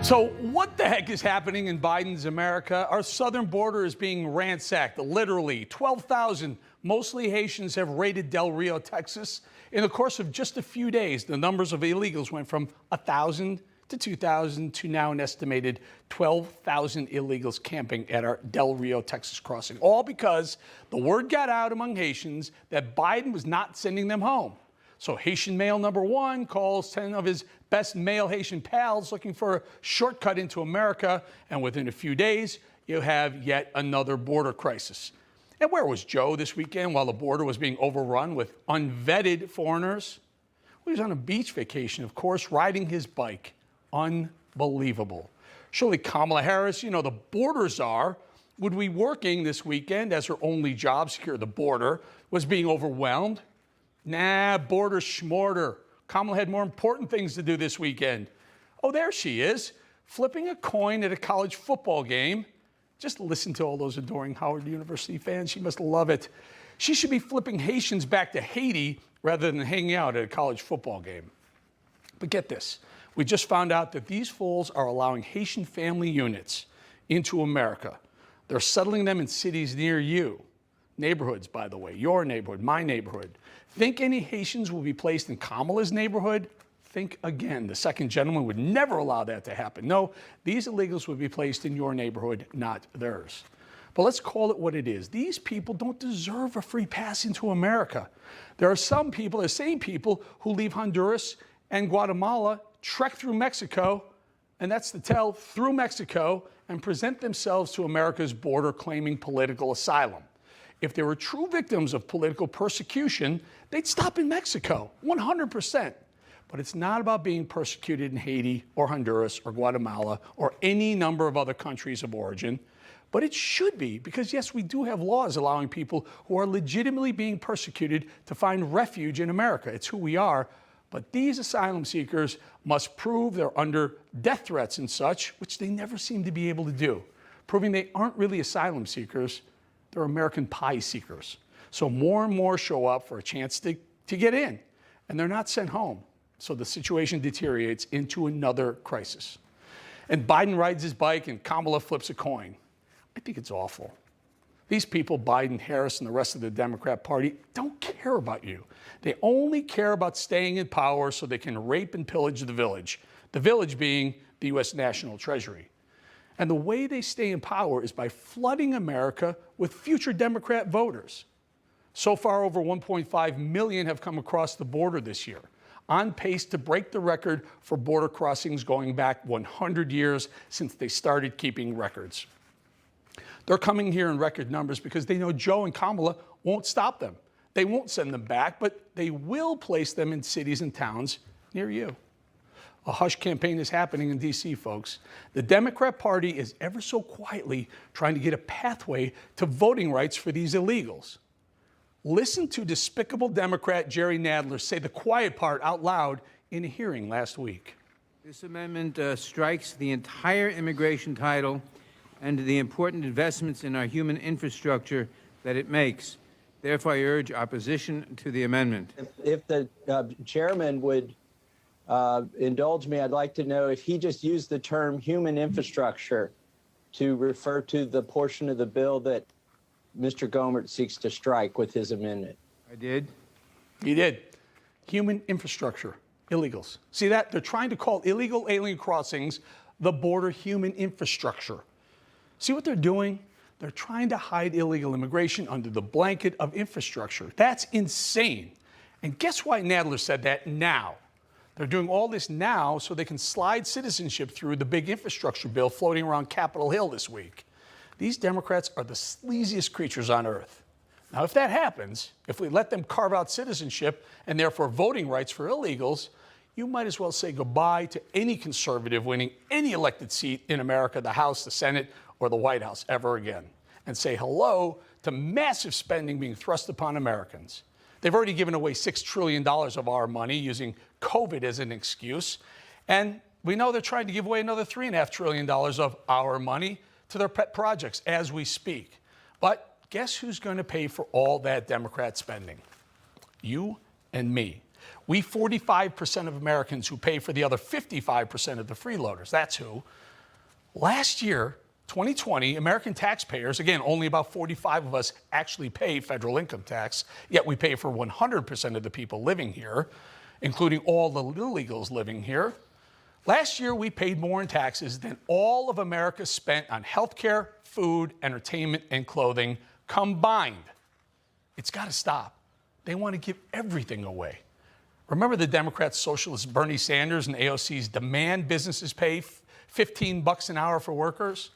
So what the heck is happening in Biden's America? Our southern border is being ransacked. Literally, 12,000, mostly Haitians, have raided Del Rio, Texas. In the course of just a few days, the numbers of illegals went from 1,000 to 2,000 to now an estimated 12,000 illegals camping at our Del Rio, Texas crossing. All because the word got out among Haitians that Biden was not sending them home. So Haitian male number one calls 10 of his best male Haitian pals looking for a shortcut into America, and within a few days, you have yet another border crisis. And where was Joe this weekend while the border was being overrun with unvetted foreigners? Well, he was on a beach vacation, of course, riding his bike. Unbelievable. Surely Kamala Harris, the border czar, would be working this weekend as her only job, secure the border, was being overwhelmed. Nah, border schmorter. Kamala had more important things to do this weekend. Oh, there she is, flipping a coin at a college football game. Just listen to all those adoring Howard University fans. She must love it. She should be flipping Haitians back to Haiti rather than hanging out at a college football game. But get this. We just found out that these fools are allowing Haitian family units into America. They're settling them in cities near you. Neighborhoods, by the way, your neighborhood, my neighborhood. Think any Haitians will be placed in Kamala's neighborhood? Think again. The second gentleman would never allow that to happen. No, these illegals would be placed in your neighborhood, not theirs. But let's call it what it is. These people don't deserve a free pass into America. There are some people, the same people, who leave Honduras and Guatemala, trek through Mexico, and that's the tell, through Mexico, and present themselves to America's border claiming political asylum. If they were true victims of political persecution, they'd stop in Mexico, 100%. But it's not about being persecuted in Haiti or Honduras or Guatemala or any number of other countries of origin. But it should be, because yes, we do have laws allowing people who are legitimately being persecuted to find refuge in America. It's who we are. But these asylum seekers must prove they're under death threats and such, which they never seem to be able to do, proving they aren't really asylum seekers. They're American pie seekers. So more and more show up for a chance to get in, and they're not sent home. So the situation deteriorates into another crisis. And Biden rides his bike and Kamala flips a coin. I think it's awful. These people, Biden, Harris, and the rest of the Democrat Party, don't care about you. They only care about staying in power so they can rape and pillage the village being the U.S. National Treasury. And the way they stay in power is by flooding America with future Democrat voters. So far, over 1.5 million have come across the border this year, on pace to break the record for border crossings going back 100 years since they started keeping records. They're coming here in record numbers because they know Joe and Kamala won't stop them. They won't send them back, but they will place them in cities and towns near you. A hush campaign is happening in D.C., folks. The Democrat Party is ever so quietly trying to get a pathway to voting rights for these illegals. Listen to despicable Democrat Jerry Nadler say the quiet part out loud in a hearing last week. This amendment strikes the entire immigration title and the important investments in our human infrastructure that it makes. Therefore, I urge opposition to the amendment. If the chairman would indulge me, I'd like to know if he just used the term human infrastructure to refer to the portion of the bill that Mr. Gohmert seeks to strike with his amendment. I did. He did. Human infrastructure, illegals. See that? They're trying to call illegal alien crossings the border human infrastructure. See what they're doing? They're trying to hide illegal immigration under the blanket of infrastructure. That's insane. And guess why Nadler said that now? They're doing all this now so they can slide citizenship through the big infrastructure bill floating around Capitol Hill this week. These Democrats are the sleaziest creatures on earth. Now, if that happens, if we let them carve out citizenship and therefore voting rights for illegals, you might as well say goodbye to any conservative winning any elected seat in America, the House, the Senate, or the White House ever again, and say hello to massive spending being thrust upon Americans. They've already given away $6 trillion of our money using COVID as an excuse. And we know they're trying to give away another $3.5 trillion of our money to their pet projects as we speak. But guess who's going to pay for all that Democrat spending? You and me. We 45% of Americans who pay for the other 55% of the freeloaders. That's who. Last year, 2020, American taxpayers, again, only about 45 of us actually pay federal income tax, yet we pay for 100% of the people living here, including all the illegals living here. Last year, we paid more in taxes than all of America spent on healthcare, food, entertainment, and clothing combined. It's got to stop. They want to give everything away. Remember the Democrats, socialists Bernie Sanders and AOC's demand businesses pay $15 an hour for workers?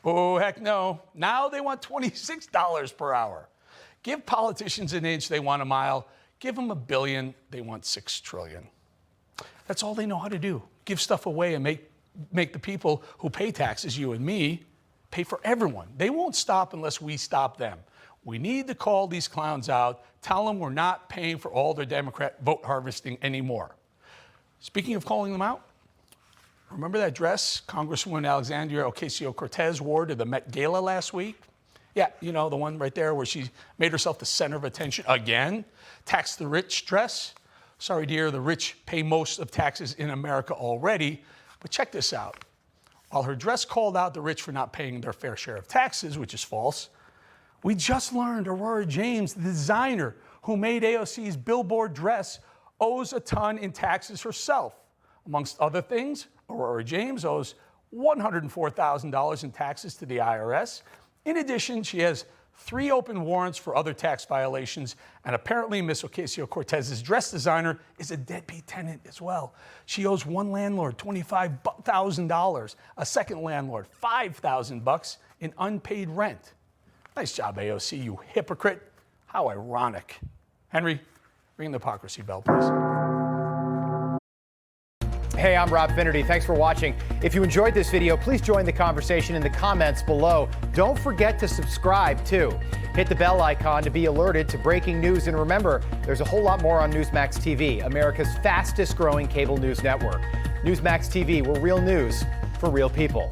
Oh, heck no. Now they want $26 per hour. Give politicians an inch, they want a mile. Give them $1 billion, they want $6 trillion. That's all they know how to do. Give stuff away and make the people who pay taxes, you and me, pay for everyone. They won't stop unless we stop them. We need to call these clowns out, tell them we're not paying for all their Democrat vote harvesting anymore. Speaking of calling them out, remember that dress Congresswoman Alexandria Ocasio-Cortez wore to the Met Gala last week? Yeah, you know, the one right there where she made herself the center of attention again. Tax the rich dress. Sorry, dear, the rich pay most of taxes in America already. But check this out. While her dress called out the rich for not paying their fair share of taxes, which is false, we just learned Aurora James, the designer who made AOC's billboard dress, owes a ton in taxes herself. Amongst other things, Aurora James owes $104,000 in taxes to the IRS. In addition, she has 3 open warrants for other tax violations, and apparently Ms. Ocasio-Cortez's dress designer is a deadbeat tenant as well. She owes one landlord $25,000, a second landlord $5,000 in unpaid rent. Nice job, AOC, you hypocrite. How ironic. Henry, ring the hypocrisy bell, please. Hey, I'm Rob Finnerty. Thanks for watching. If you enjoyed this video, please join the conversation in the comments below. Don't forget to subscribe, too. Hit the bell icon to be alerted to breaking news. And remember, there's a whole lot more on Newsmax TV, America's fastest growing cable news network. Newsmax TV, where real news for real people.